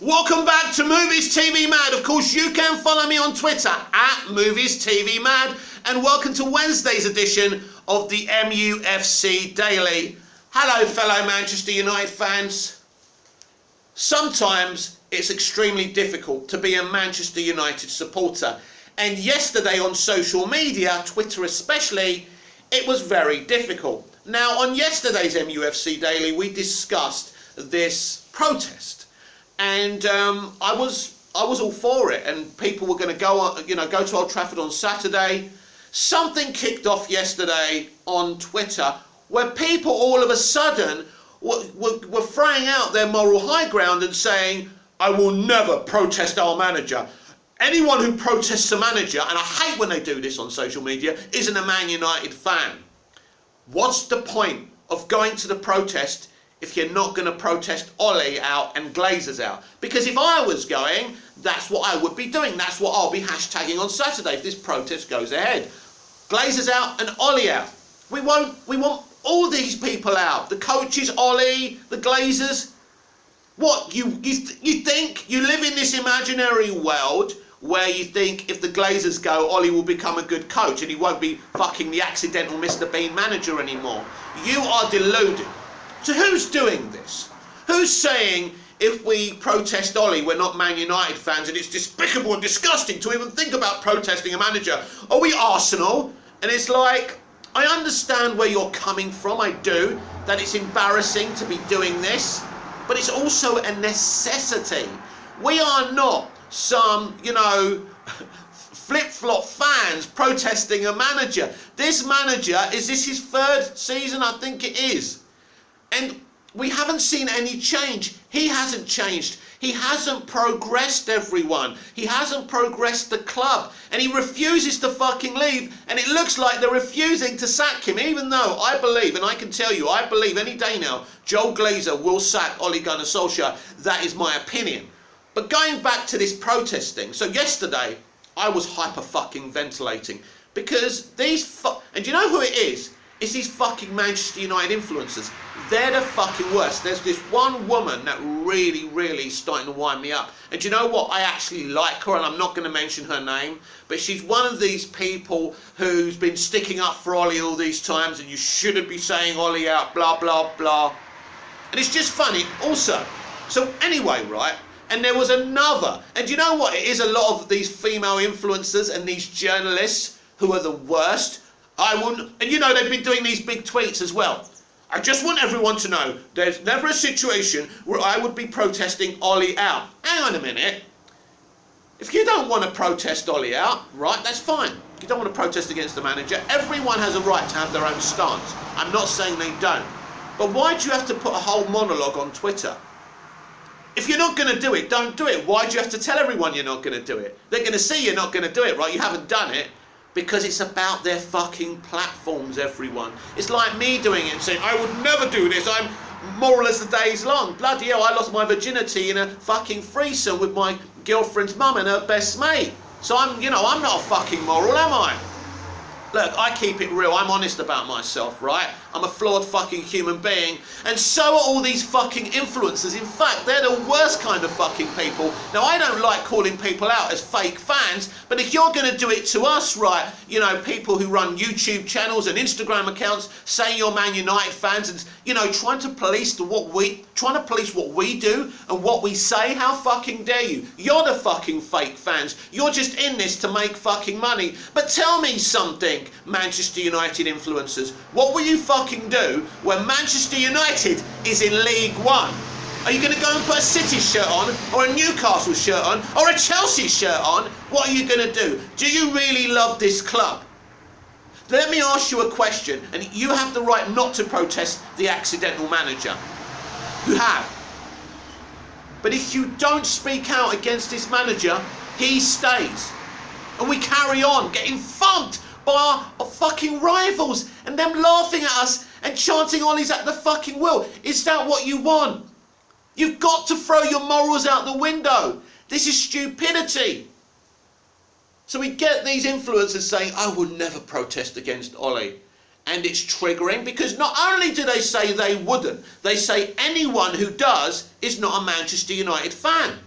Welcome back to Movies TV Mad. Of course, you can follow me on Twitter at Movies TV Mad. And welcome to Wednesday's edition of the MUFC Daily. Hello, fellow Manchester United fans. Sometimes it's extremely difficult to be a Manchester United supporter. And yesterday on social media, Twitter especially, it was very difficult. Now, on yesterday's MUFC Daily, we discussed this protest. And I was all for it, and people were going to go to Old Trafford on Saturday. Something kicked off yesterday on Twitter where people all of a sudden were throwing out their moral high ground and saying, "I will never protest our manager. Anyone who protests a manager," and I hate when they do this on social media, "isn't a Man United fan." What's the point of going to the protest if you're not going to protest Ollie out and Glazers out? Because if I was going, that's what I would be doing. That's what I'll be hashtagging on Saturday if this protest goes ahead. Glazers out and Ollie out. We want all these people out. The coaches, Ollie, the Glazers. What, you think you live in this imaginary world where you think if the Glazers go, Ollie will become a good coach and he won't be fucking the accidental Mr. Bean manager anymore? You are deluded. So who's doing this? Who's saying if we protest Ollie, we're not Man United fans and it's despicable and disgusting to even think about protesting a manager? Are we Arsenal? And it's like, I understand where you're coming from, I do, that it's embarrassing to be doing this, but it's also a necessity. We are not some, flip-flop fans protesting a manager. This manager, is this his third season? I think it is. And we haven't seen any change. He hasn't changed. He hasn't progressed, everyone. He hasn't progressed the club. And he refuses to fucking leave. And it looks like they're refusing to sack him, even though I believe, and I can tell you, I believe any day now, Joel Glazer will sack Ole Gunnar Solskjaer. That is my opinion. But going back to this protesting, so yesterday, I was hyper-fucking-ventilating. Because and do you know who it is? It's these fucking Manchester United influencers. They're the fucking worst. There's this one woman that really starting to wind me up. And do you know what? I actually like her, and I'm not going to mention her name, but she's one of these people who's been sticking up for Ollie all these times, and you shouldn't be saying Ollie out, blah, blah, blah. And it's just funny. Also, so anyway, right? And there was another. And do you know what? It is a lot of these female influencers and these journalists who are the worst. And they've been doing these big tweets as well. I just want everyone to know there's never a situation where I would be protesting Ollie out. Hang on a minute. If you don't want to protest Ollie out, right, that's fine. If you don't want to protest against the manager, everyone has a right to have their own stance. I'm not saying they don't. But why do you have to put a whole monologue on Twitter? If you're not going to do it, don't do it. Why do you have to tell everyone you're not going to do it? They're going to see you're not going to do it, right? You haven't done it. Because it's about their fucking platforms, everyone. It's like me doing it and saying, I would never do this, I'm moral as the day's long. Bloody hell, I lost my virginity in a fucking threesome with my girlfriend's mum and her best mate. So I'm not a fucking moral, am I? Look, I keep it real, I'm honest about myself, right? I'm a flawed fucking human being, and so are all these fucking influencers. In fact, they're the worst kind of fucking people. Now, I don't like calling people out as fake fans, but if you're going to do it to us, right, people who run YouTube channels and Instagram accounts saying you're Man United fans and, trying to police what we do and what we say, how fucking dare you? You're the fucking fake fans. You're just in this to make fucking money. But tell me something, Manchester United influencers. What will you fucking do when Manchester United is in League One? Are you going to go and put a City shirt on, or a Newcastle shirt on, or a Chelsea shirt on? What are you going to do? Do you really love this club? Let me ask you a question, and you have the right not to protest the accidental manager. You have. But if you don't speak out against this manager, he stays. And we carry on getting thumped by our fucking rivals and them laughing at us and chanting Ollie's at the fucking will. Is that what you want? You've got to throw your morals out the window. This is stupidity. So we get these influencers saying, I will never protest against Ollie. And it's triggering because not only do they say they wouldn't, they say anyone who does is not a Manchester United fan.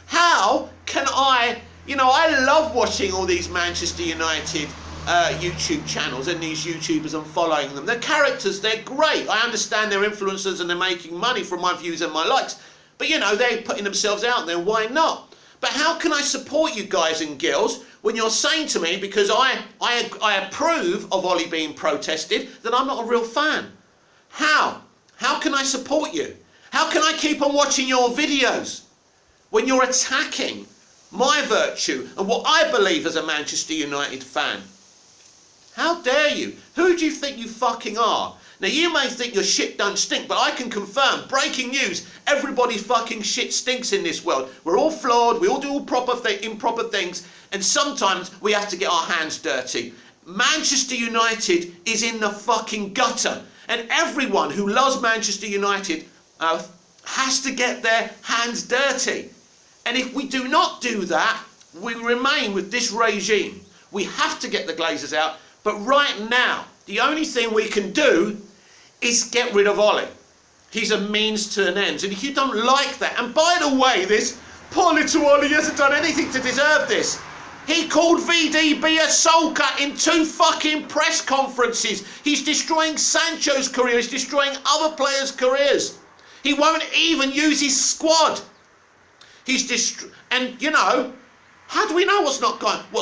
How can I love watching all these Manchester United YouTube channels and these YouTubers and following them. The characters, they're great. I understand they're influencers and they're making money from my views and my likes. But they're putting themselves out there. Why not? But how can I support you guys and girls when you're saying to me, because I approve of Ollie being protested, that I'm not a real fan? How? How can I support you? How can I keep on watching your videos when you're attacking my virtue and what I believe as a Manchester United fan? How dare you? Who do you think you fucking are? Now, you may think your shit don't stink, but I can confirm, breaking news, everybody's fucking shit stinks in this world. We're all flawed, we all do improper things, and sometimes we have to get our hands dirty. Manchester United is in the fucking gutter, and everyone who loves Manchester United has to get their hands dirty. And if we do not do that, we remain with this regime. We have to get the Glazers out, but right now, the only thing we can do is get rid of Ollie. He's a means to an end. And if you don't like that, and by the way, this poor little Ollie hasn't done anything to deserve this. He called VDB a sulker in 2 fucking press conferences. He's destroying Sancho's career. He's destroying other players' careers. He won't even use his squad. And how do we know what's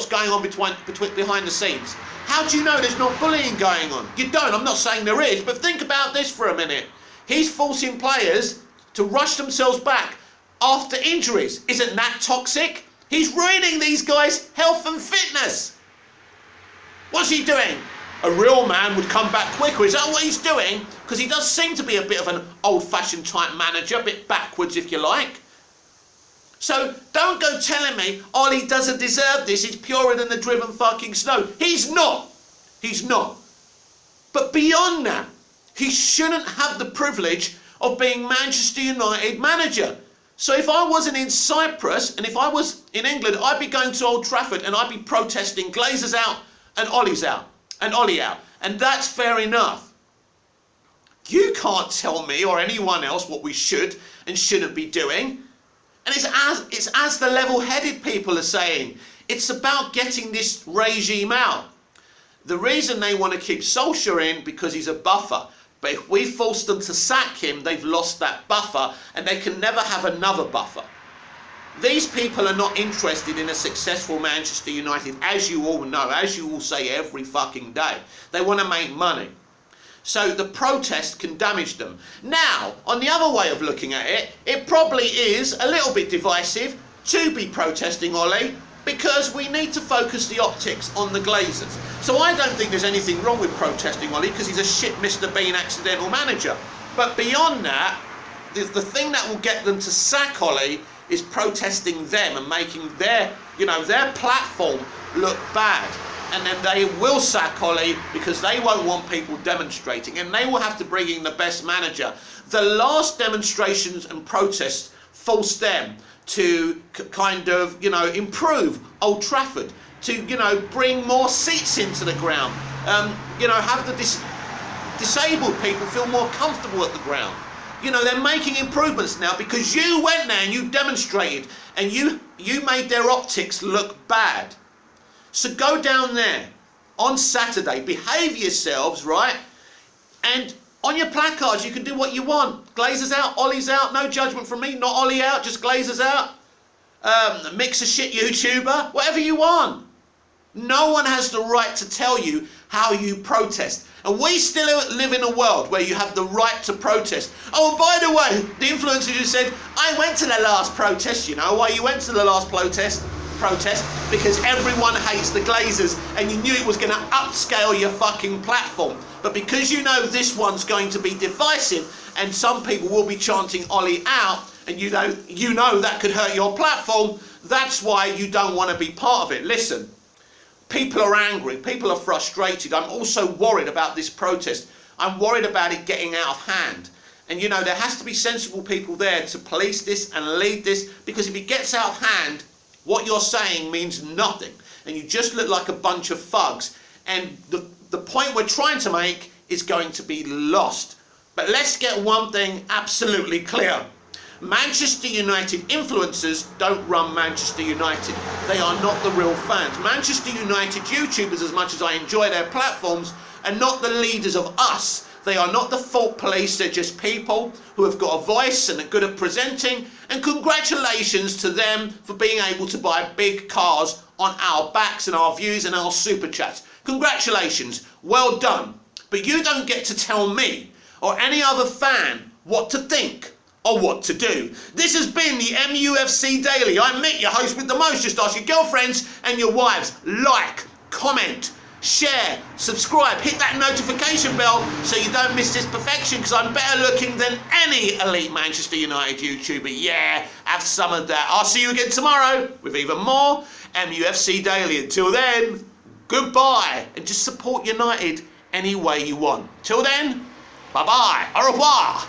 going on behind the scenes? How do you know there's not bullying going on? You don't. I'm not saying there is, but think about this for a minute. He's forcing players to rush themselves back after injuries. Isn't that toxic? He's ruining these guys' health and fitness. What's he doing? A real man would come back quicker. Is that what he's doing? Because he does seem to be a bit of an old-fashioned type manager, a bit backwards if you like. So don't go telling me Ollie doesn't deserve this, he's purer than the driven fucking snow. He's not. He's not. But beyond that, he shouldn't have the privilege of being Manchester United manager. So if I wasn't in Cyprus and if I was in England, I'd be going to Old Trafford and I'd be protesting Glazers out and Ollie's out and Ollie out. And that's fair enough. You can't tell me or anyone else what we should and shouldn't be doing. And it's as the level-headed people are saying, it's about getting this regime out. The reason they want to keep Solskjaer in because he's a buffer. But if we force them to sack him, they've lost that buffer and they can never have another buffer. These people are not interested in a successful Manchester United, as you all know, as you all say every fucking day. They want to make money. So the protest can damage them. Now, on the other way of looking at it, it probably is a little bit divisive to be protesting Ollie because we need to focus the optics on the Glazers. So I don't think there's anything wrong with protesting Ollie because he's a shit Mr. Bean accidental manager. But beyond that, the thing that will get them to sack Ollie is protesting them and making their platform look bad. And then they will sack Ollie because they won't want people demonstrating and they will have to bring in the best manager. The last demonstrations and protests forced them to kind of, improve Old Trafford, to, bring more seats into the ground, have the disabled people feel more comfortable at the ground. They're making improvements now because you went there and you demonstrated and you made their optics look bad. So go down there on Saturday, behave yourselves, right? And on your placards, you can do what you want. Glazers out, Ollie's out, no judgment from me, not Ollie out, just Glazers out. Mix a shit YouTuber, whatever you want. No one has the right to tell you how you protest. And we still live in a world where you have the right to protest. Oh, and by the way, the influencer who said, I went to the last protest, you know why you went to the last protest? Because everyone hates the Glazers and you knew it was going to upscale your fucking platform. But because you know this one's going to be divisive and some people will be chanting Ollie out and you know that could hurt your platform, that's why you don't want to be part of it. Listen, people are angry, people are frustrated. I'm also worried about this protest. I'm worried about it getting out of hand. And there has to be sensible people there to police this and lead this, because if it gets out of hand, what you're saying means nothing and you just look like a bunch of thugs. And the point we're trying to make is going to be lost. But let's get one thing absolutely clear. Manchester United influencers don't run Manchester United. They are not the real fans. Manchester United YouTubers, as much as I enjoy their platforms, are not the leaders of us. They are not the fault police. They're just people who have got a voice and are good at presenting. And congratulations to them for being able to buy big cars on our backs and our views and our super chats. Congratulations. Well done. But you don't get to tell me or any other fan what to think or what to do. This has been the MUFC Daily. I'm Mick, your host with the most. Just ask your girlfriends and your wives. Like, comment, share, subscribe, hit that notification bell so you don't miss this perfection, because I'm better looking than any elite Manchester United YouTuber. Yeah, have some of that. I'll see you again tomorrow with even more MUFC Daily. Until then, goodbye, and just support United any way you want. Till then, bye-bye, au revoir.